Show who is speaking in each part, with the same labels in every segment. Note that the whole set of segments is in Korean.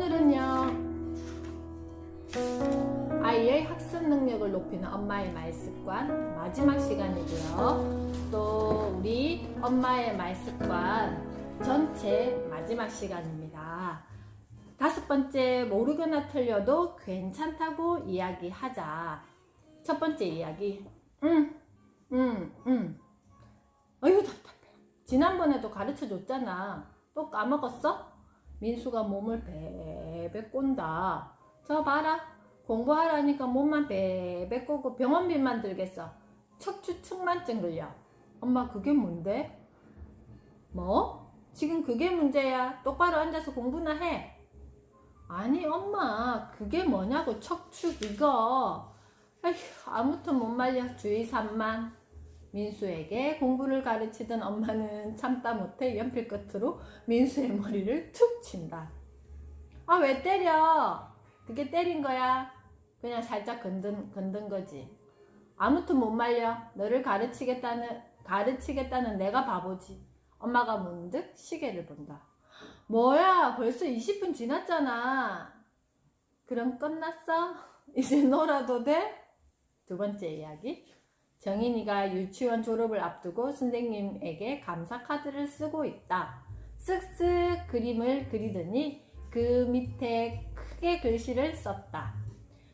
Speaker 1: 오늘은요, 아이의 학습 능력을 높이는 엄마의 말습관 마지막 시간이고요. 또 우리 엄마의 말습관 전체 마지막 시간입니다. 5번째, 모르거나 틀려도 괜찮다고 이야기하자. 첫 번째 이야기. 어휴, 답답해. 지난번에도 가르쳐 줬잖아. 또 까먹었어? 민수가 몸을 베베 꼰다. 저 봐라. 공부하라니까 몸만 베베 꼬고 병원비만 들겠어. 척추 측만증 걸려. 엄마, 그게 뭔데? 뭐? 지금 그게 문제야. 똑바로 앉아서 공부나 해. 아니 엄마, 그게 뭐냐고. 척추 그거. 에휴, 아무튼 못 말려. 주의 산만. 민수에게 공부를 가르치던 엄마는 참다 못해 연필 끝으로 민수의 머리를 툭 친다. 아, 왜 때려? 그게 때린 거야? 그냥 살짝 건든 거지. 아무튼 못 말려. 너를 가르치겠다는 내가 바보지. 엄마가 문득 시계를 본다. 뭐야, 벌써 20분 지났잖아. 그럼 끝났어? 이제 놀아도 돼? 두 번째 이야기. 정인이가 유치원 졸업을 앞두고 선생님에게 감사 카드를 쓰고 있다. 쓱쓱 그림을 그리더니 그 밑에 크게 글씨를 썼다.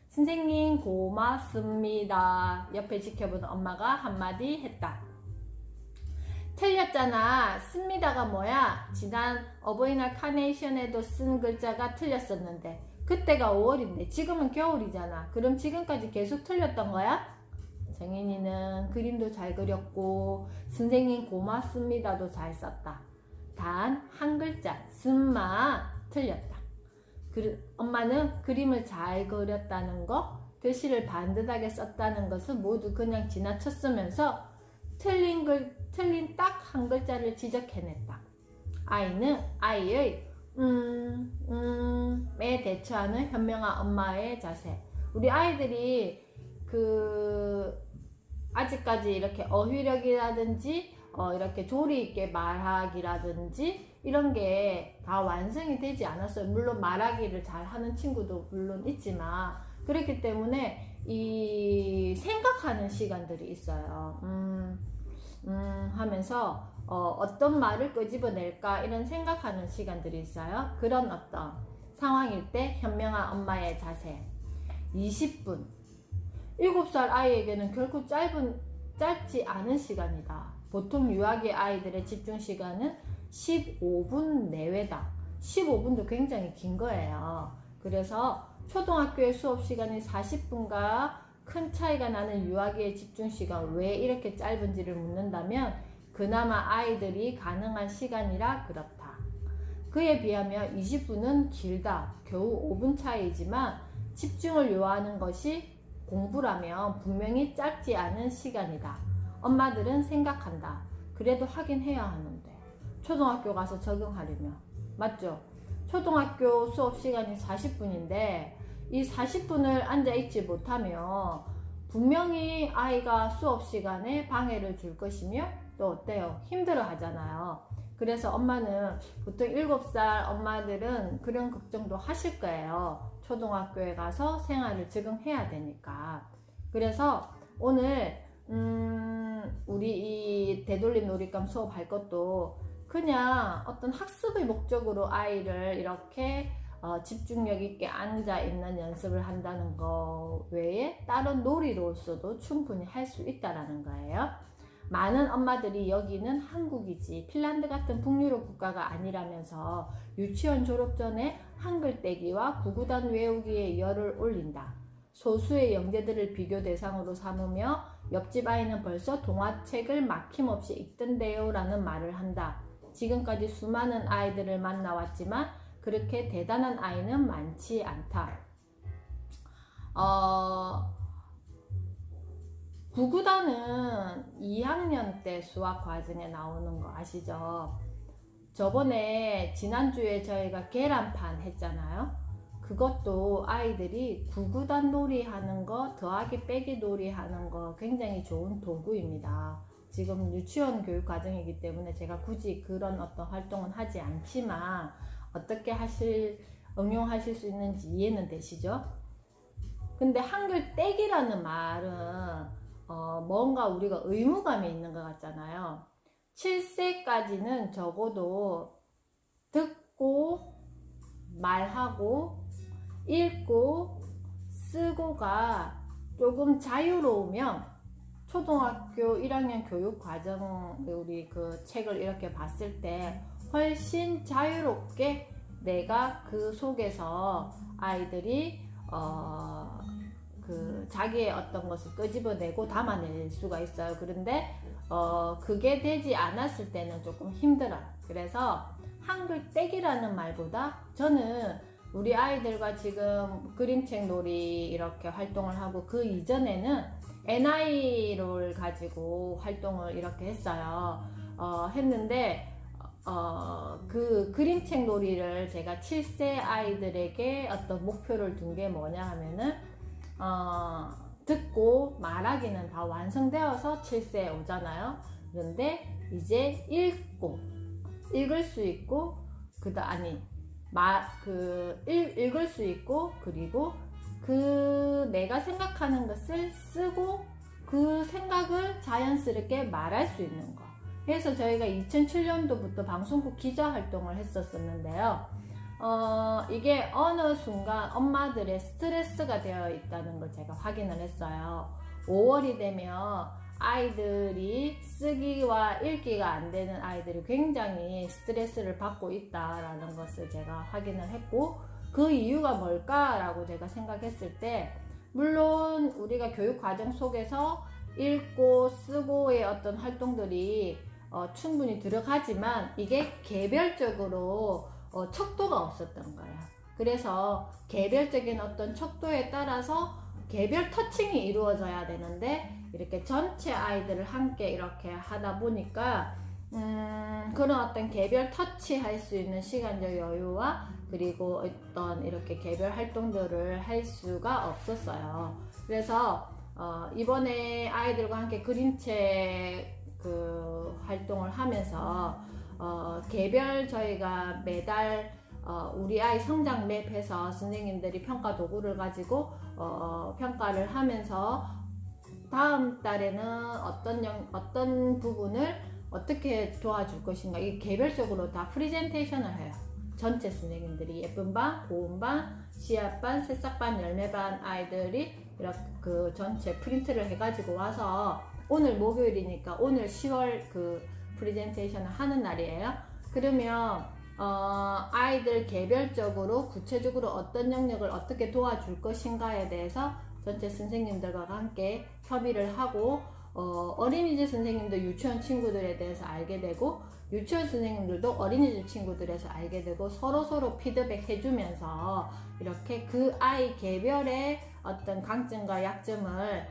Speaker 1: 선생님 고맙습니다. 옆에 지켜본 엄마가 한마디 했다. 틀렸잖아. 씁니다가 뭐야? 지난 어버이날 카네이션에도 쓴 글자가 틀렸었는데 그때가 5월인데 지금은 겨울이잖아. 그럼 지금까지 계속 틀렸던 거야? 정인이는 그림도 잘 그렸고 선생님 고맙습니다도 잘 썼다. 단 한 글자 쓴마 틀렸다. 엄마는 그림을 잘 그렸다는 거, 글씨를 반듯하게 썼다는 것은 모두 그냥 지나쳤으면서 틀린 딱 한 글자를 지적해냈다. 아이는 아이의 에 대처하는 현명한 엄마의 자세. 우리 아이들이 아직까지 이렇게 어휘력이라든지 이렇게 조리 있게 말하기라든지 이런 게 다 완성이 되지 않았어요. 물론 말하기를 잘 하는 친구도 물론 있지만 그렇기 때문에 이 생각하는 시간들이 있어요. 하면서 어떤 말을 끄집어낼까 이런 생각하는 시간들이 있어요. 그런 어떤 상황일 때 현명한 엄마의 자세. 20분. 7살 아이에게는 결코 짧지 않은 시간이다. 보통 유아기 아이들의 집중 시간은 15분 내외다. 15분도 굉장히 긴 거예요. 그래서 초등학교의 수업 시간이 40분과 큰 차이가 나는 유아기의 집중 시간 왜 이렇게 짧은지를 묻는다면 그나마 아이들이 가능한 시간이라 그렇다. 그에 비하면 20분은 길다. 겨우 5분 차이지만 집중을 요하는 것이 공부라면 분명히 짧지 않은 시간이다. 엄마들은 생각한다. 그래도 하긴 해야 하는데. 초등학교 가서 적응하려면. 맞죠? 초등학교 수업 시간이 40분인데 이 40분을 앉아있지 못하면 분명히 아이가 수업 시간에 방해를 줄 것이며 또 어때요? 힘들어 하잖아요. 그래서 엄마는 보통 7살 엄마들은 그런 걱정도 하실 거예요. 초등학교에 가서 생활을 적응해야 되니까. 그래서 오늘 우리 이 되돌림 놀잇감 수업할 것도 그냥 어떤 학습의 목적으로 아이를 이렇게 집중력 있게 앉아 있는 연습을 한다는 거 외에 다른 놀이로서도 충분히 할 수 있다라는 거예요. 많은 엄마들이 여기는 한국이지 핀란드 같은 북유럽 국가가 아니라면서 유치원 졸업 전에 한글 떼기와 구구단 외우기에 열을 올린다. 소수의 영재들을 비교 대상으로 삼으며 옆집 아이는 벌써 동화책을 막힘없이 읽던데요 라는 말을 한다. 지금까지 수많은 아이들을 만나왔지만 그렇게 대단한 아이는 많지 않다. 구구단은 2학년 때 수학 과정에 나오는 거 아시죠? 저번에 지난주에 저희가 계란판 했잖아요. 그것도 아이들이 구구단 놀이 하는 거, 더하기 빼기 놀이 하는 거 굉장히 좋은 도구입니다. 지금 유치원 교육 과정이기 때문에 제가 굳이 그런 어떤 활동은 하지 않지만 어떻게 하실 응용하실 수 있는지 이해는 되시죠? 근데 한글 떼기라는 말은 뭔가 우리가 의무감이 있는 것 같잖아요. 7세까지는 적어도 듣고 말하고 읽고 쓰고가 조금 자유로우면 초등학교 1학년 교육과정 우리 그 책을 이렇게 봤을 때 훨씬 자유롭게 내가 그 속에서 아이들이 그 자기의 어떤 것을 끄집어내고 담아낼 수가 있어요. 그런데 그게 되지 않았을 때는 조금 힘들어요. 그래서 한글 떼기라는 말보다 저는 우리 아이들과 지금 그림책 놀이 이렇게 활동을 하고 그 이전에는 NI를 가지고 활동을 이렇게 했어요. 했는데 그 그림책 놀이를 제가 7세 아이들에게 어떤 목표를 둔 게 뭐냐 하면은 듣고 말하기는 다 완성되어서 7세에 오잖아요. 그런데 이제 읽을 수 있고 읽을 수 있고 그리고 그 내가 생각하는 것을 쓰고 그 생각을 자연스럽게 말할 수 있는 거. 그래서 저희가 2007년도부터 방송국 기자 활동을 했었는데요. 이게 어느 순간 엄마들의 스트레스가 되어 있다는 걸 제가 확인을 했어요. 5월이 되면 아이들이 쓰기와 읽기가 안 되는 아이들이 굉장히 스트레스를 받고 있다라는 것을 제가 확인을 했고, 그 이유가 뭘까라고 제가 생각했을 때, 물론 우리가 교육 과정 속에서 읽고 쓰고의 어떤 활동들이 충분히 들어가지만 이게 개별적으로 척도가 없었던 거예요. 그래서 개별적인 어떤 척도에 따라서 개별 터칭이 이루어져야 되는데 이렇게 전체 아이들을 함께 이렇게 하다 보니까 그런 어떤 개별 터치할 수 있는 시간적 여유와 그리고 어떤 이렇게 개별 활동들을 할 수가 없었어요. 그래서 이번에 아이들과 함께 그림책 그 활동을 하면서 개별 저희가 매달 우리 아이 성장 맵해서 선생님들이 평가 도구를 가지고 평가를 하면서 다음 달에는 어떤 부분을 어떻게 도와줄 것인가, 이게 개별적으로 다 프리젠테이션을 해요. 전체 선생님들이 예쁜 반, 고운 반, 씨앗반, 새싹반, 열매반 아이들이 이렇게 그 전체 프린트를 해가지고 와서 오늘 목요일이니까 오늘 10월 그 프리젠테이션을 하는 날이에요. 그러면 아이들 개별적으로 구체적으로 어떤 영역을 어떻게 도와줄 것인가에 대해서 전체 선생님들과 함께 협의를 하고 어린이집 선생님도 유치원 친구들에 대해서 알게 되고 유치원 선생님들도 어린이집 친구들에서 알게 되고 서로 피드백 해주면서 이렇게 그 아이 개별의 어떤 강점과 약점을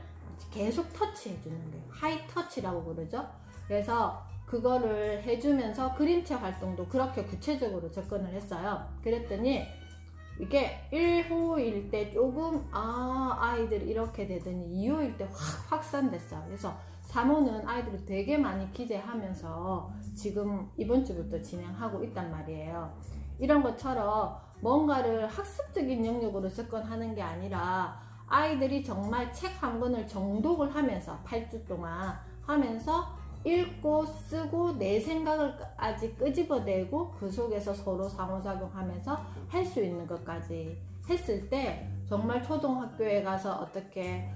Speaker 1: 계속 터치해 주는 게 하이 터치라고 부르죠. 그래서 그거를 해주면서 그림책 활동도 그렇게 구체적으로 접근을 했어요. 그랬더니 이게 1호일 때 조금 아이들이 이렇게 되더니 2호일 때 확 확산됐어요. 그래서 3호는 아이들이 되게 많이 기대하면서 지금 이번 주부터 진행하고 있단 말이에요. 이런 것처럼 뭔가를 학습적인 영역으로 접근하는 게 아니라 아이들이 정말 책 한 권을 정독을 하면서 8주 동안 하면서 읽고 쓰고 내 생각을 아직 끄집어내고 그 속에서 서로 상호작용하면서 할 수 있는 것까지 했을 때 정말 초등학교에 가서 어떻게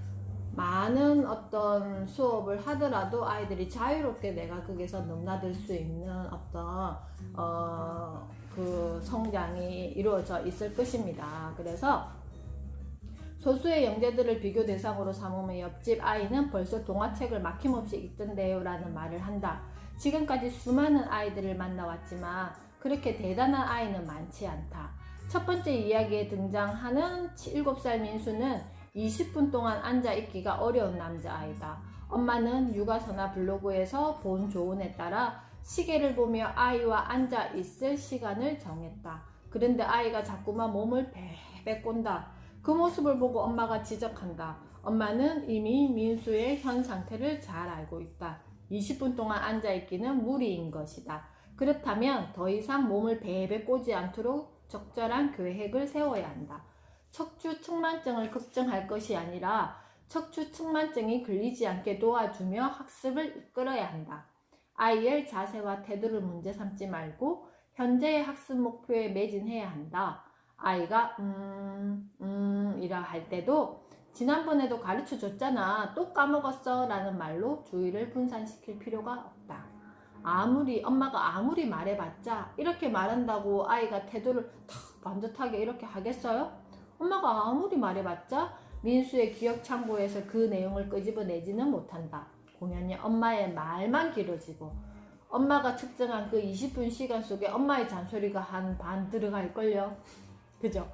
Speaker 1: 많은 어떤 수업을 하더라도 아이들이 자유롭게 내가 거기서 넘나들 수 있는 어떤 그 성장이 이루어져 있을 것입니다. 그래서 소수의 영재들을 비교 대상으로 삼으면 옆집 아이는 벌써 동화책을 막힘없이 읽던데요 라는 말을 한다. 지금까지 수많은 아이들을 만나왔지만 그렇게 대단한 아이는 많지 않다. 첫 번째 이야기에 등장하는 7살 민수는 20분 동안 앉아 있기가 어려운 남자아이다. 엄마는 육아서나 블로그에서 본 조언에 따라 시계를 보며 아이와 앉아 있을 시간을 정했다. 그런데 아이가 자꾸만 몸을 베베 꼰다. 그 모습을 보고 엄마가 지적한다. 엄마는 이미 민수의 현 상태를 잘 알고 있다. 20분 동안 앉아있기는 무리인 것이다. 그렇다면 더 이상 몸을 베베 꼬지 않도록 적절한 계획을 세워야 한다. 척추측만증을 걱정할 것이 아니라 척추측만증이 걸리지 않게 도와주며 학습을 이끌어야 한다. 아이의 자세와 태도를 문제 삼지 말고 현재의 학습 목표에 매진해야 한다. 아이가 이라 할 때도 지난번에도 가르쳐 줬잖아, 또 까먹었어 라는 말로 주의를 분산시킬 필요가 없다. 엄마가 아무리 말해봤자 이렇게 말한다고 아이가 태도를 탁 반듯하게 이렇게 하겠어요? 엄마가 아무리 말해봤자 민수의 기억 창고에서 그 내용을 끄집어내지는 못한다. 공연히 엄마의 말만 길어지고 엄마가 측정한 그 20분 시간 속에 엄마의 잔소리가 한 반 들어갈걸요. 그죠?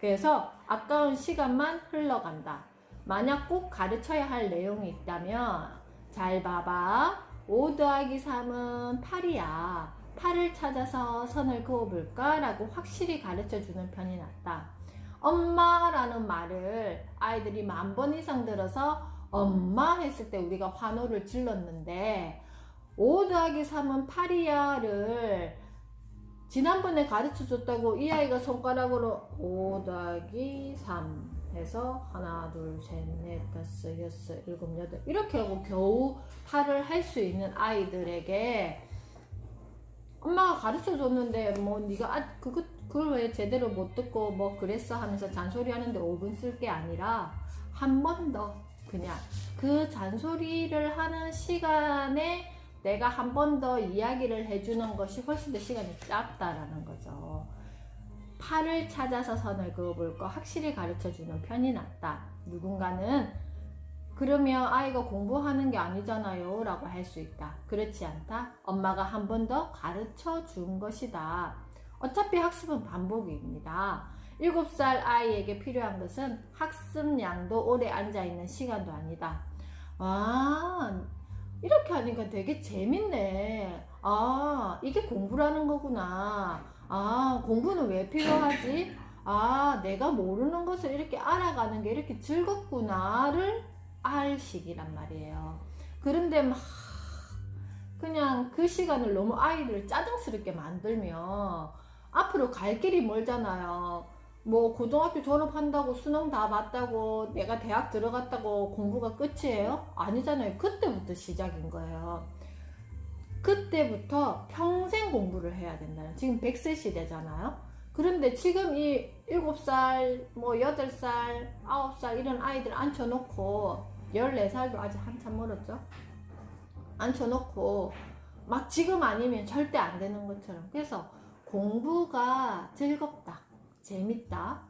Speaker 1: 그래서 아까운 시간만 흘러간다. 만약 꼭 가르쳐야 할 내용이 있다면 잘 봐봐. 5 더하기 3은 8이야. 8을 찾아서 선을 그어볼까? 라고 확실히 가르쳐주는 편이 낫다. 엄마라는 말을 아이들이 10,000번 이상 들어서 엄마 했을 때 우리가 환호를 질렀는데 5 더하기 3은 8이야를 지난번에 가르쳐 줬다고 이 아이가 손가락으로 5 더하기 3 해서 하나 둘셋넷 다섯 여섯 일곱 여덟 이렇게 하고 겨우 8을 할 수 있는 아이들에게 엄마가 가르쳐 줬는데 뭐 네가 그걸 왜 제대로 못 듣고 뭐 그랬어 하면서 잔소리 하는데 5분 쓸 게 아니라 한 번 더 그냥 그 잔소리를 하는 시간에 내가 한 번 더 이야기를 해주는 것이 훨씬 더 시간이 짧다라는 거죠. 8을 찾아서 선을 그어볼 거 확실히 가르쳐주는 편이 낫다. 누군가는 그러면 아이가 공부하는 게 아니잖아요 라고 할 수 있다. 그렇지 않다. 엄마가 한 번 더 가르쳐 준 것이다. 어차피 학습은 반복입니다. 7살 아이에게 필요한 것은 학습량도 오래 앉아있는 시간도 아니다. 이렇게 하니까 되게 재밌네. 이게 공부라는 거구나. 공부는 왜 필요하지? 내가 모르는 것을 이렇게 알아가는 게 이렇게 즐겁구나를 알 시기란 말이에요. 그런데 막 그냥 그 시간을 너무 아이를 짜증스럽게 만들면 앞으로 갈 길이 멀잖아요. 뭐 고등학교 졸업한다고 수능 다 봤다고 내가 대학 들어갔다고 공부가 끝이에요? 아니잖아요. 그때부터 시작인 거예요. 그때부터 평생 공부를 해야 된다는, 지금 100세 시대잖아요. 그런데 지금 이 7살, 뭐 8살, 9살 이런 아이들 앉혀놓고 14살도 아직 한참 멀었죠. 앉혀놓고 막 지금 아니면 절대 안 되는 것처럼. 그래서 공부가 즐겁다, 재밌다,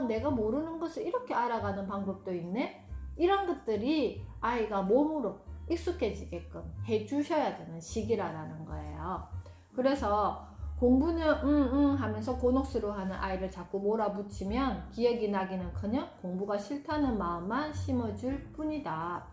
Speaker 1: 내가 모르는 것을 이렇게 알아가는 방법도 있네, 이런 것들이 아이가 몸으로 익숙해지게끔 해주셔야 되는 시기라는 거예요. 그래서 공부는 하면서 곤혹스러워하는 아이를 자꾸 몰아붙이면 기억이 나기는커녕 공부가 싫다는 마음만 심어줄 뿐이다.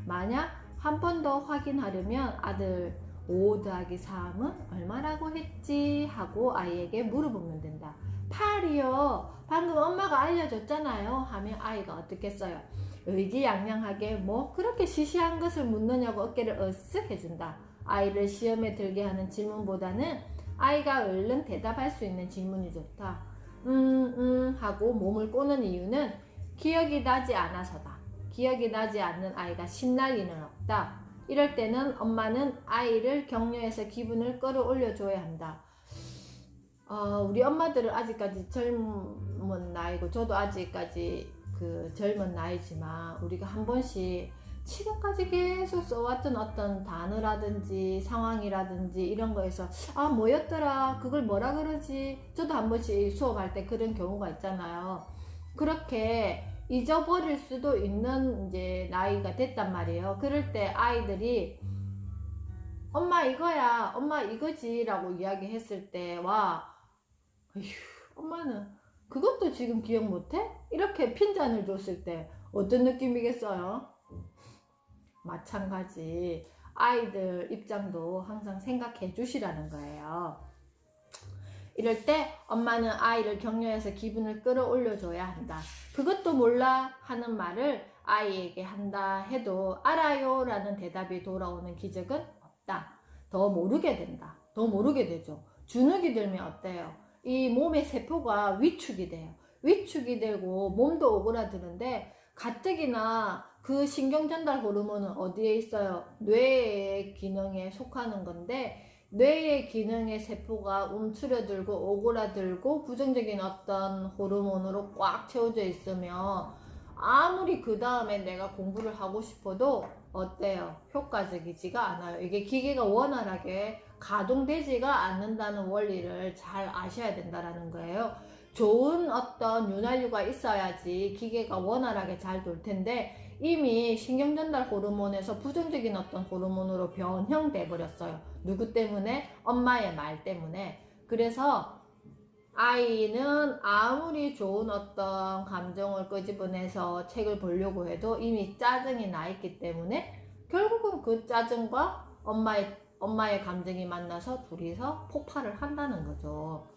Speaker 1: 만약 한 번 더 확인하려면 아들 5 더하기 3은 얼마라고 했지? 하고 아이에게 물어보면 된다. 8이요. 방금 엄마가 알려줬잖아요. 하면 아이가 어떻겠어요? 의기양양하게 뭐 그렇게 시시한 것을 묻느냐고 어깨를 으쓱 해준다. 아이를 시험에 들게 하는 질문보다는 아이가 얼른 대답할 수 있는 질문이 좋다. 하고 몸을 꼬는 이유는 기억이 나지 않아서다. 기억이 나지 않는 아이가 신날 리는 없다. 이럴 때는 엄마는 아이를 격려해서 기분을 끌어올려줘야 한다. 우리 엄마들은 아직까지 젊은 나이고 저도 아직까지 그 젊은 나이지만 우리가 한 번씩 지금까지 계속 써왔던 어떤 단어라든지 상황이라든지 이런 거에서 뭐였더라, 그걸 뭐라 그러지, 저도 한 번씩 수업할 때 그런 경우가 있잖아요. 그렇게 잊어버릴 수도 있는 이제 나이가 됐단 말이에요. 그럴 때 아이들이 엄마 이거야, 엄마 이거지 라고 이야기했을 때와 엄마는 그것도 지금 기억 못해? 이렇게 핀잔을 줬을 때 어떤 느낌이겠어요? 마찬가지 아이들 입장도 항상 생각해 주시라는 거예요. 이럴 때 엄마는 아이를 격려해서 기분을 끌어올려 줘야 한다. 그것도 몰라 하는 말을 아이에게 한다 해도 알아요 라는 대답이 돌아오는 기적은 없다. 더 모르게 된다. 더 모르게 되죠. 주눅이 들면 어때요? 이 몸의 세포가 위축이 돼요. 위축이 되고 몸도 오그라드는데 가뜩이나 그 신경전달 호르몬은 어디에 있어요? 뇌의 기능에 속하는 건데 뇌의 기능의 세포가 움츠려들고 오그라들고 부정적인 어떤 호르몬으로 꽉 채워져 있으면 아무리 그 다음에 내가 공부를 하고 싶어도 어때요? 효과적이지가 않아요. 이게 기계가 원활하게 가동되지가 않는다는 원리를 잘 아셔야 된다는 거예요. 좋은 어떤 윤활유가 있어야지 기계가 원활하게 잘 돌 텐데 이미 신경전달 호르몬에서 부정적인 어떤 호르몬으로 변형돼 버렸어요. 누구 때문에? 엄마의 말 때문에. 그래서 아이는 아무리 좋은 어떤 감정을 끄집어내서 책을 보려고 해도 이미 짜증이 나 있기 때문에 결국은 그 짜증과 엄마의 감정이 만나서 둘이서 폭발을 한다는 거죠.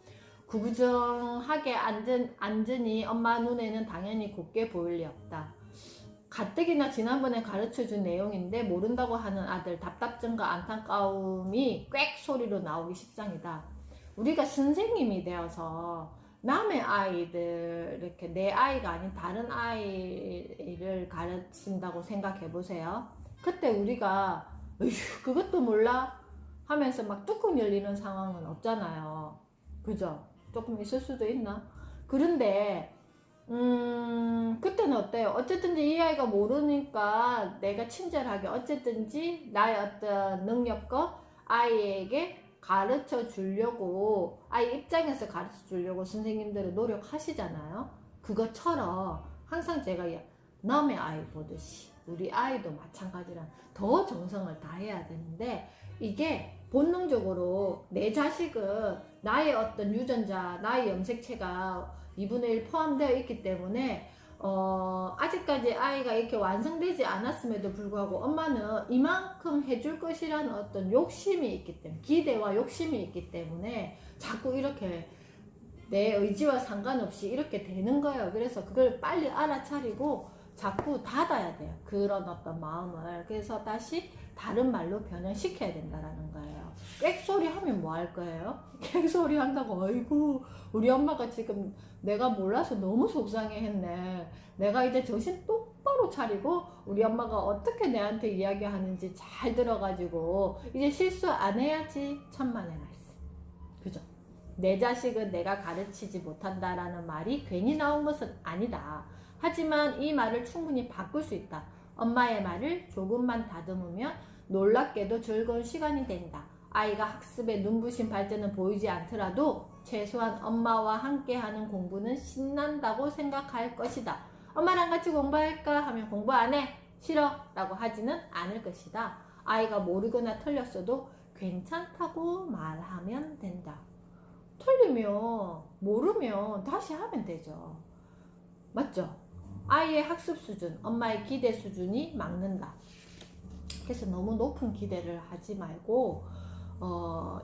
Speaker 1: 구부정하게 앉으니 엄마 눈에는 당연히 곱게 보일 리 없다. 가뜩이나 지난번에 가르쳐준 내용인데 모른다고 하는 아들 답답증과 안타까움이 꽥 소리로 나오기 십상이다. 우리가 선생님이 되어서 남의 아이들, 이렇게 내 아이가 아닌 다른 아이를 가르친다고 생각해 보세요. 그때 우리가 어휴 그것도 몰라? 하면서 막 뚜껑 열리는 상황은 없잖아요. 그죠? 조금 있을 수도 있나? 그런데 그때는 어때요? 어쨌든지 이 아이가 모르니까 내가 친절하게 어쨌든지 나의 어떤 능력과 아이에게 가르쳐 주려고 아이 입장에서 가르쳐 주려고 선생님들은 노력하시잖아요. 그것처럼 항상 제가 남의 아이 보듯이 우리 아이도 마찬가지라 더 정성을 다해야 되는데 이게 본능적으로 내 자식은 나의 어떤 유전자, 나의 염색체가 2분의 1 포함되어 있기 때문에 아직까지 아이가 이렇게 완성되지 않았음에도 불구하고 엄마는 이만큼 해줄 것이라는 어떤 욕심이 있기 때문에 기대와 욕심이 있기 때문에 자꾸 이렇게 내 의지와 상관없이 이렇게 되는 거예요. 그래서 그걸 빨리 알아차리고 자꾸 닫아야 돼요. 그런 어떤 마음을. 그래서 다시 다른 말로 변형시켜야 된다라는 거예요. 꽥소리 하면 뭐 할 거예요? 꽥소리 한다고 어이구 우리 엄마가 지금 내가 몰라서 너무 속상해 했네. 내가 이제 정신 똑바로 차리고 우리 엄마가 어떻게 내한테 이야기하는지 잘 들어가지고 이제 실수 안 해야지. 천만의 말씀. 그죠? 내 자식은 내가 가르치지 못한다라는 말이 괜히 나온 것은 아니다. 하지만 이 말을 충분히 바꿀 수 있다. 엄마의 말을 조금만 다듬으면 놀랍게도 즐거운 시간이 된다. 아이가 학습에 눈부신 발전은 보이지 않더라도 최소한 엄마와 함께하는 공부는 신난다고 생각할 것이다. 엄마랑 같이 공부할까 하면 공부 안 해. 싫어 라고 하지는 않을 것이다. 아이가 모르거나 틀렸어도 괜찮다고 말하면 된다. 틀리면 모르면 다시 하면 되죠. 맞죠? 아이의 학습 수준, 엄마의 기대 수준이 막는다. 그래서 너무 높은 기대를 하지 말고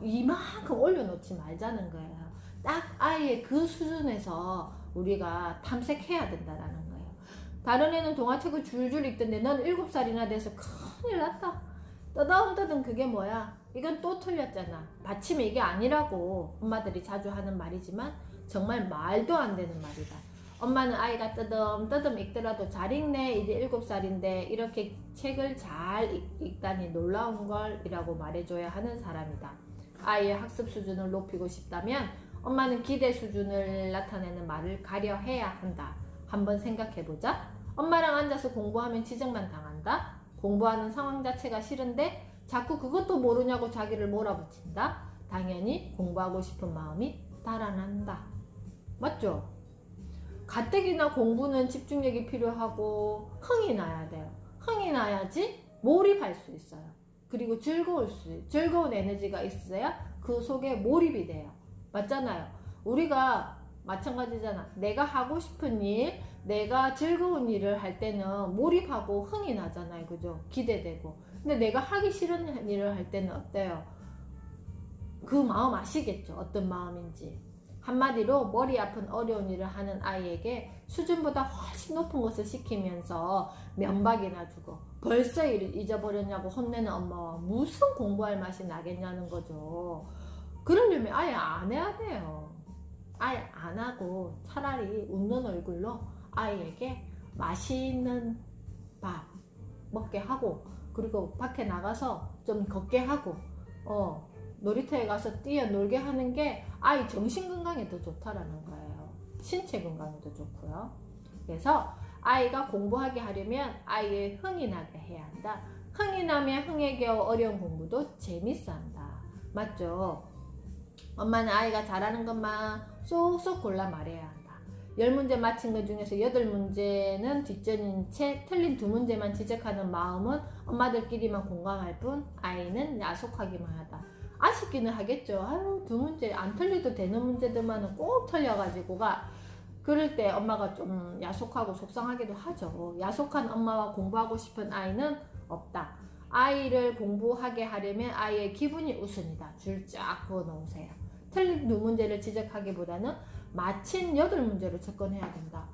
Speaker 1: 이만큼 올려놓지 말자는 거예요. 딱 아이의 그 수준에서 우리가 탐색해야 된다라는 거예요. 다른 애는 동화책을 줄줄 읽던데 넌 7살이나 돼서 큰일 났다. 떠듬떠듬 그게 뭐야? 이건 또 틀렸잖아. 받침이 이게 아니라고 엄마들이 자주 하는 말이지만 정말 말도 안 되는 말이다. 엄마는 아이가 뜨듬뜨듬 읽더라도 잘 읽네. 이제 7살인데 이렇게 책을 잘 읽다니 놀라운 걸 이라고 말해줘야 하는 사람이다. 아이의 학습 수준을 높이고 싶다면 엄마는 기대 수준을 나타내는 말을 가려 해야 한다. 한번 생각해보자. 엄마랑 앉아서 공부하면 지적만 당한다. 공부하는 상황 자체가 싫은데 자꾸 그것도 모르냐고 자기를 몰아붙인다. 당연히 공부하고 싶은 마음이 달아난다. 맞죠? 가뜩이나 공부는 집중력이 필요하고 흥이 나야 돼요. 흥이 나야지 몰입할 수 있어요. 그리고 즐거운 에너지가 있어야 그 속에 몰입이 돼요. 맞잖아요. 우리가 마찬가지잖아. 내가 하고 싶은 일, 내가 즐거운 일을 할 때는 몰입하고 흥이 나잖아요. 그죠? 기대되고. 근데 내가 하기 싫은 일을 할 때는 어때요? 그 마음 아시겠죠? 어떤 마음인지. 한마디로 머리 아픈 어려운 일을 하는 아이에게 수준보다 훨씬 높은 것을 시키면서 면박이나 주고 벌써 일을 잊어버렸냐고 혼내는 엄마와 무슨 공부할 맛이 나겠냐는 거죠. 그러려면 아예 안 해야 돼요. 아예 안 하고 차라리 웃는 얼굴로 아이에게 맛있는 밥 먹게 하고, 그리고 밖에 나가서 좀 걷게 하고, 놀이터에 가서 뛰어놀게 하는 게 아이 정신 건강에 더 좋다라는 거예요. 신체 건강에도 좋고요. 그래서 아이가 공부하게 하려면 아이의 흥이 나게 해야 한다. 흥이 나면 흥에 겨워 어려운 공부도 재밌어 한다. 맞죠? 엄마는 아이가 잘하는 것만 쏙쏙 골라 말해야 한다. 10문제 맞힌 것 중에서 8문제는 뒷전인 채 틀린 2문제만 지적하는 마음은 엄마들끼리만 공감할 뿐 아이는 야속하기만 하다. 아쉽기는 하겠죠. 아유, 2문제 안 틀려도 되는 문제들만은 꼭 틀려가지고가, 그럴 때 엄마가 좀 야속하고 속상하기도 하죠. 야속한 엄마와 공부하고 싶은 아이는 없다. 아이를 공부하게 하려면 아이의 기분이 우선이다. 줄 쫙 그어 놓으세요. 틀린 2문제를 지적하기보다는 맞힌 8문제로 접근해야 된다.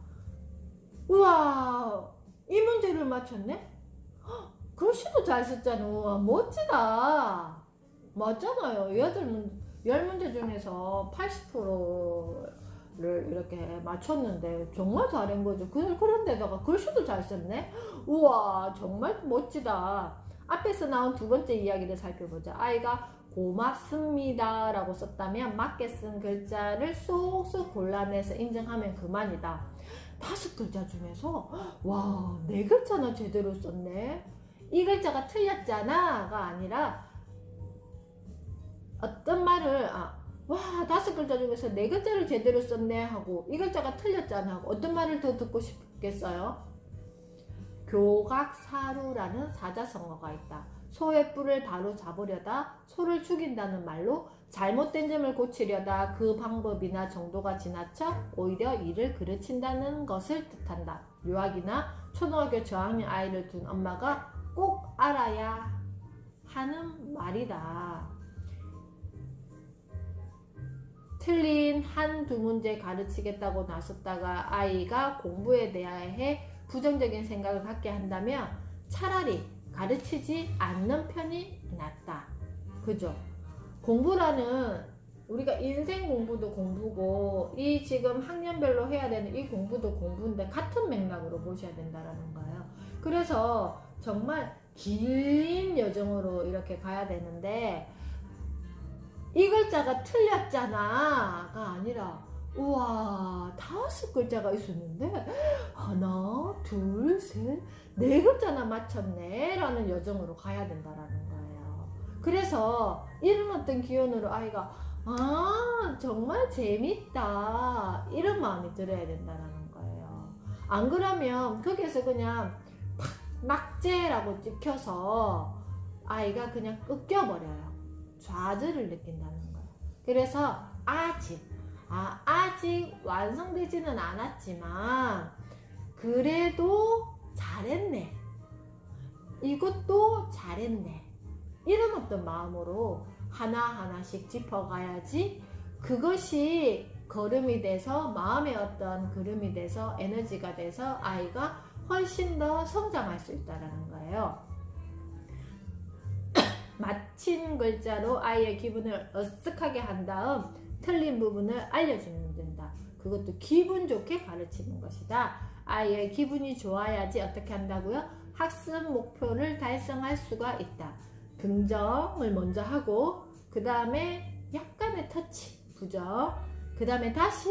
Speaker 1: 우와, 이 문제를 맞췄네? 글씨도 잘 썼잖아. 우와, 멋지다. 맞잖아요. 10문제 중에서 80%를 이렇게 맞췄는데 정말 잘한 거죠. 그런데다가 글씨도 잘 썼네? 우와, 정말 멋지다. 앞에서 나온 2번째 이야기를 살펴보자. 아이가 고맙습니다 라고 썼다면 맞게 쓴 글자를 쏙쏙 골라내서 인정하면 그만이다. 5글자 중에서 와, 4글자나 제대로 썼네. 이 글자가 틀렸잖아 가 아니라 어떤 말을 와, 5글자 중에서 4글자를 제대로 썼네 하고 이 글자가 틀렸잖아 하고 어떤 말을 더 듣고 싶겠어요? 교각사루라는 사자성어가 있다. 소의 뿔을 바로 잡으려다 소를 죽인다는 말로 잘못된 점을 고치려다 그 방법이나 정도가 지나쳐 오히려 이를 그르친다는 것을 뜻한다. 유아기나 초등학교 저학년 아이를 둔 엄마가 꼭 알아야 하는 말이다. 틀린 1-2문제 가르치겠다고 나섰다가 아이가 공부에 대해 부정적인 생각을 갖게 한다면 차라리 가르치지 않는 편이 낫다. 그죠? 공부라는, 우리가 인생 공부도 공부고 이 지금 학년별로 해야 되는 이 공부도 공부인데 같은 맥락으로 보셔야 된다는 거예요. 그래서 정말 긴 여정으로 이렇게 가야 되는데 이 글자가 틀렸잖아 가 아니라 우와, 5글자가 있었는데 하나, 둘, 셋, 4글자나 맞췄네 라는 여정으로 가야 된다라는 거예요. 그래서 이런 어떤 기운으로 아이가 정말 재밌다 이런 마음이 들어야 된다라는 거예요. 안 그러면 거기에서 그냥 낙제라고 찍혀서 아이가 그냥 꺾여버려요. 좌절을 느낀다는 거예요. 그래서 아직 완성되지는 않았지만 그래도 잘했네, 이것도 잘했네, 이런 어떤 마음으로 하나하나씩 짚어가야지 그것이 걸음이 돼서 마음의 어떤 걸음이 돼서 에너지가 돼서 아이가 훨씬 더 성장할 수 있다는 거예요. 맞힌 글자로 아이의 기분을 어색하게 한 다음 틀린 부분을 알려주면 된다. 그것도 기분 좋게 가르치는 것이다. 아이의 기분이 좋아야지 어떻게 한다고요? 학습 목표를 달성할 수가 있다. 긍정을 먼저 하고 그 다음에 약간의 터치, 부정, 그 다음에 다시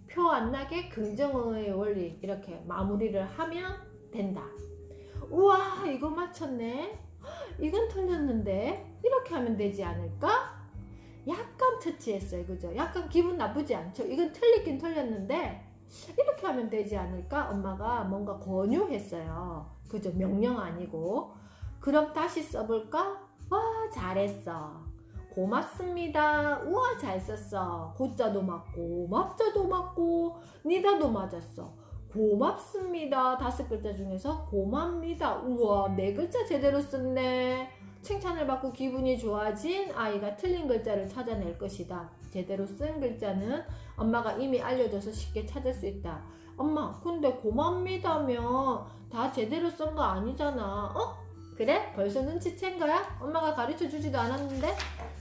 Speaker 1: 표 안 나게 긍정의 원리 이렇게 마무리를 하면 된다. 우와, 이거 맞췄네, 이건 틀렸는데 이렇게 하면 되지 않을까? 약간 터치했어요. 그죠? 약간 기분 나쁘지 않죠? 이건 틀리긴 틀렸는데 이렇게 하면 되지 않을까? 엄마가 뭔가 권유했어요. 그죠? 명령 아니고. 그럼 다시 써볼까? 와, 잘했어. 고맙습니다. 우와, 잘 썼어. 고자도 맞고 맙자도 맞고 니다도 맞았어. 고맙습니다. 5글자 중에서 고맙니다. 우와, 4글자 제대로 썼네. 칭찬을 받고 기분이 좋아진 아이가 틀린 글자를 찾아낼 것이다. 제대로 쓴 글자는 엄마가 이미 알려줘서 쉽게 찾을 수 있다. 엄마, 근데 고맙니다며 다 제대로 쓴 거 아니잖아. 그래? 벌써 눈치챈 거야? 엄마가 가르쳐 주지도 않았는데?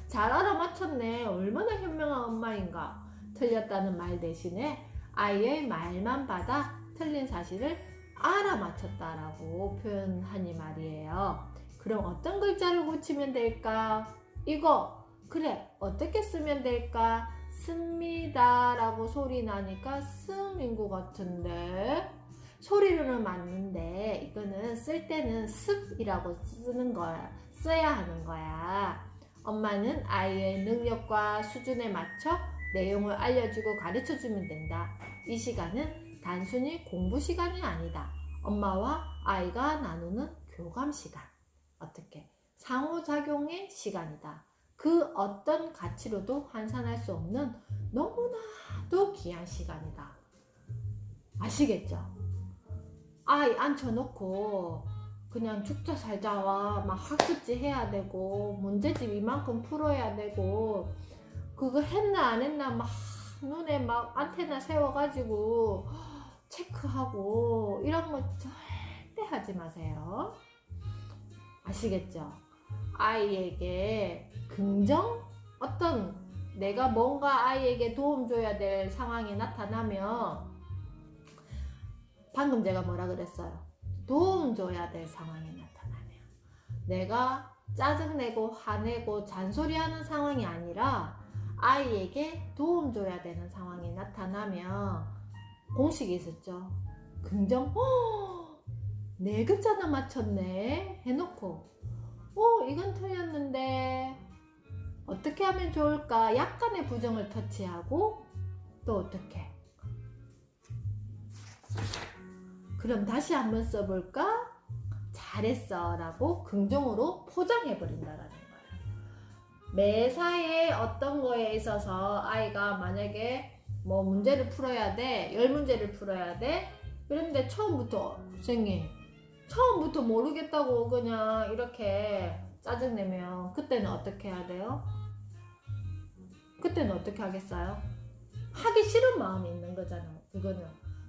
Speaker 1: 잘 알아맞혔네. 얼마나 현명한 엄마인가. 틀렸다는 말 대신에 아이의 말만 받아 틀린 사실을 알아맞혔다라고 표현하니 말이에요. 그럼 어떤 글자를 고치면 될까? 이거 그래 어떻게 쓰면 될까? 씁니다 라고 소리 나니까 씀인 것 같은데 소리로는 맞는데 이거는 쓸 때는 습이라고 쓰는 거야. 써야 하는 거야. 엄마는 아이의 능력과 수준에 맞춰 내용을 알려주고 가르쳐주면 된다. 이 시간은 단순히 공부 시간이 아니다. 엄마와 아이가 나누는 교감 시간. 어떻게? 상호작용의 시간이다. 그 어떤 가치로도 환산할 수 없는 너무나도 귀한 시간이다. 아시겠죠? 아이 앉혀놓고 그냥 죽자 살자와 막 학습지 해야 되고 문제집 이만큼 풀어야 되고 그거 했나 안 했나 막 눈에 막 안테나 세워가지고 체크하고 이런 거 절대 하지 마세요. 아시겠죠? 아이에게 긍정? 어떤 내가 뭔가 아이에게 도움 줘야 될 상황이 나타나면 방금 제가 뭐라 그랬어요? 도움 줘야 될 상황이 나타나면 내가 짜증내고 화내고 잔소리하는 상황이 아니라 아이에게 도움 줘야 되는 상황이 나타나면 공식이 있었죠. 긍정? 네 글자나 맞췄네 해놓고 이건 틀렸는데 어떻게 하면 좋을까? 약간의 부정을 터치하고 또 어떻게? 그럼 다시 한번 써볼까? 잘했어 라고 긍정으로 포장해버린다라는 거예요. 매사에 어떤 거에 있어서 아이가 만약에 뭐 문제를 풀어야 돼, 10문제를 풀어야 돼. 그런데 처음부터 선생님 처음부터 모르겠다고 그냥 이렇게 짜증내면 그때는 어떻게 해야 돼요? 그때는 어떻게 하겠어요? 하기 싫은 마음이 있는 거잖아요. 그거는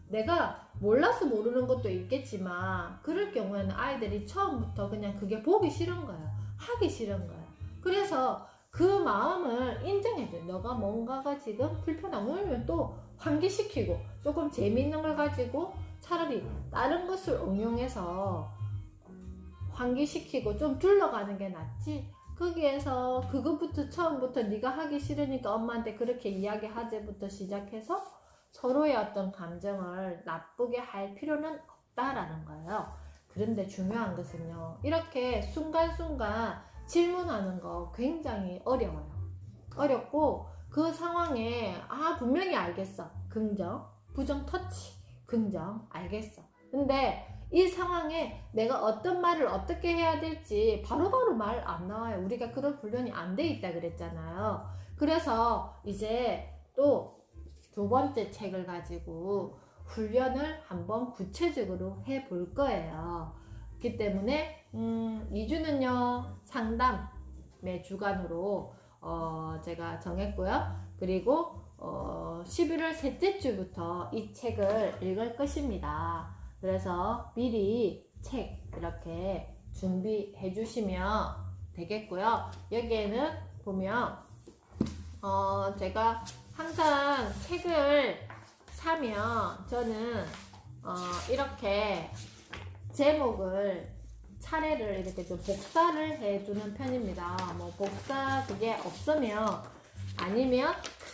Speaker 1: 내가 몰라서 모르는 것도 있겠지만 그럴 경우에는 아이들이 처음부터 그냥 그게 보기 싫은 거예요. 하기 싫은 거예요. 그래서 그 마음을 인정해줘요. 너가 뭔가가 지금 불편함을 또 환기시키고 조금 재미있는 걸 가지고 차라리 다른 것을 응용해서 환기시키고 좀 둘러가는 게 낫지. 거기에서 그것부터 처음부터 네가 하기 싫으니까 엄마한테 그렇게 이야기하재부터 시작해서 서로의 어떤 감정을 나쁘게 할 필요는 없다라는 거예요. 그런데 중요한 것은요, 이렇게 순간순간 질문하는 거 굉장히 어려워요. 어렵고 그 상황에 분명히 알겠어. 긍정, 부정 터치, 긍정 알겠어. 근데 이 상황에 내가 어떤 말을 어떻게 해야 될지 바로바로 말 안 나와요. 우리가 그런 훈련이 안 돼 있다 그랬잖아요. 그래서 이제 또 두 번째 책을 가지고 훈련을 한번 구체적으로 해 볼 거예요. 그렇기 때문에 2주는요 상담의 주간으로 제가 정했고요. 그리고 11월 셋째 주부터 이 책을 읽을 것입니다. 그래서 미리 책 이렇게 준비해 주시면 되겠고요. 여기에는 보면 제가 항상 책을 사면 저는 이렇게 제목을 차례를 이렇게 좀 복사를 해주는 편입니다. 뭐 복사 그게 없으면 아니면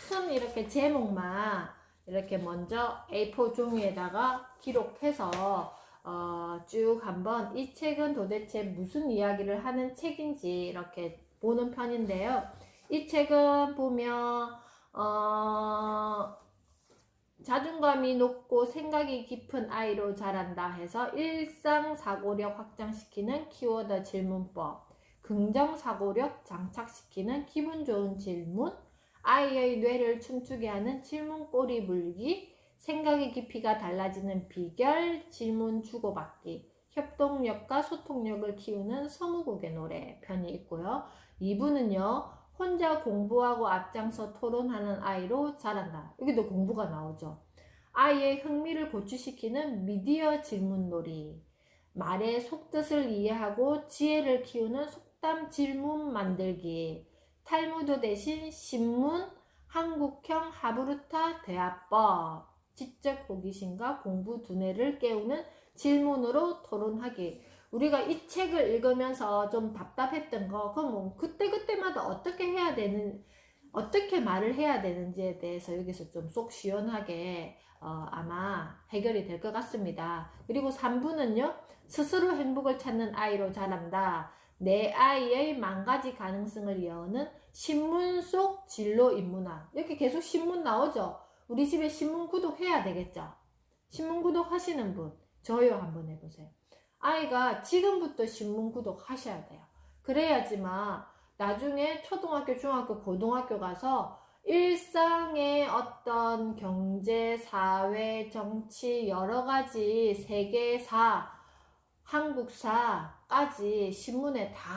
Speaker 1: 큰 이렇게 제목만 이렇게 먼저 A4 종이에다가 기록해서 쭉 한번 이 책은 도대체 무슨 이야기를 하는 책인지 이렇게 보는 편인데요. 이 책은 보면 자존감이 높고 생각이 깊은 아이로 자란다 해서 일상 사고력 확장시키는 키워드 질문법, 긍정 사고력 장착시키는 기분 좋은 질문, 아이의 뇌를 춤추게 하는 질문 꼬리 물기, 생각의 깊이가 달라지는 비결, 질문 주고받기, 협동력과 소통력을 키우는 서무국의 노래 편이 있고요. 2부는요. 혼자 공부하고 앞장서 토론하는 아이로 자란다. 여기도 공부가 나오죠. 아이의 흥미를 고취시키는 미디어 질문놀이, 말의 속뜻을 이해하고 지혜를 키우는 속담 질문 만들기, 탈무드 대신 신문, 한국형 하브루타 대화법, 지적 호기심과 공부 두뇌를 깨우는 질문으로 토론하기. 우리가 이 책을 읽으면서 좀 답답했던 거, 그럼 뭐 그때그때마다 어떻게 말을 해야 되는지에 대해서 여기서 좀 속 시원하게 아마 해결이 될 것 같습니다. 그리고 3부는요, 스스로 행복을 찾는 아이로 자란다. 내 아이의 만가지 가능성을 여는 신문 속 진로 인문학. 이렇게 계속 신문 나오죠? 우리 집에 신문 구독해야 되겠죠? 신문 구독 하시는 분, 저요 한번 해보세요. 아이가 지금부터 신문 구독 하셔야 돼요. 그래야지만 나중에 초등학교, 중학교, 고등학교 가서 일상의 어떤 경제, 사회, 정치, 여러 가지 세계사, 한국사까지 신문에 다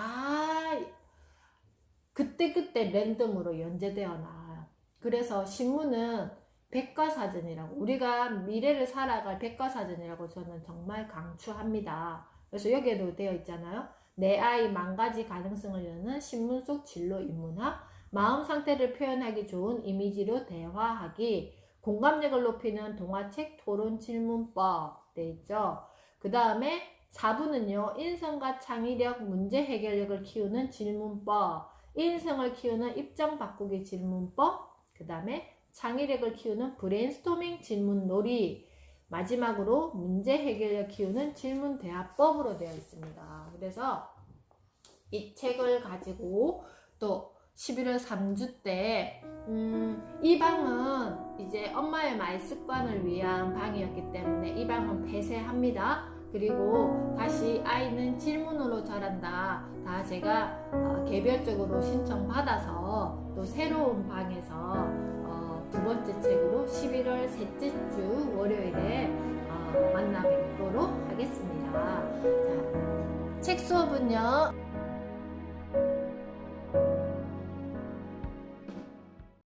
Speaker 1: 그때그때 랜덤으로 연재되어 나와요. 그래서 신문은 백과사전이라고, 우리가 미래를 살아갈 백과사전이라고 저는 정말 강추합니다. 그래서 여기에도 되어 있잖아요. 내 아이 만가지 가능성을 여는 신문 속 진로 인문학, 마음 상태를 표현하기 좋은 이미지로 대화하기, 공감력을 높이는 동화책 토론 질문법 돼 있죠. 그 다음에 4부는요, 인성과 창의력, 문제 해결력을 키우는 질문법, 인성을 키우는 입장 바꾸기 질문법, 그 다음에 창의력을 키우는 브레인스토밍 질문놀이, 마지막으로 문제 해결력 키우는 질문 대화법으로 되어 있습니다. 그래서 이 책을 가지고 또 11월 3주 때 이 방은 이제 엄마의 말 습관을 위한 방이었기 때문에 이 방은 폐쇄합니다. 그리고 다시 아이는 질문으로 자란다. 다 제가 개별적으로 신청받아서 또 새로운 방에서 두 번째 책으로 11월 셋째 주 월요일에 만나 뵙도록 하겠습니다. 자, 책 수업은요.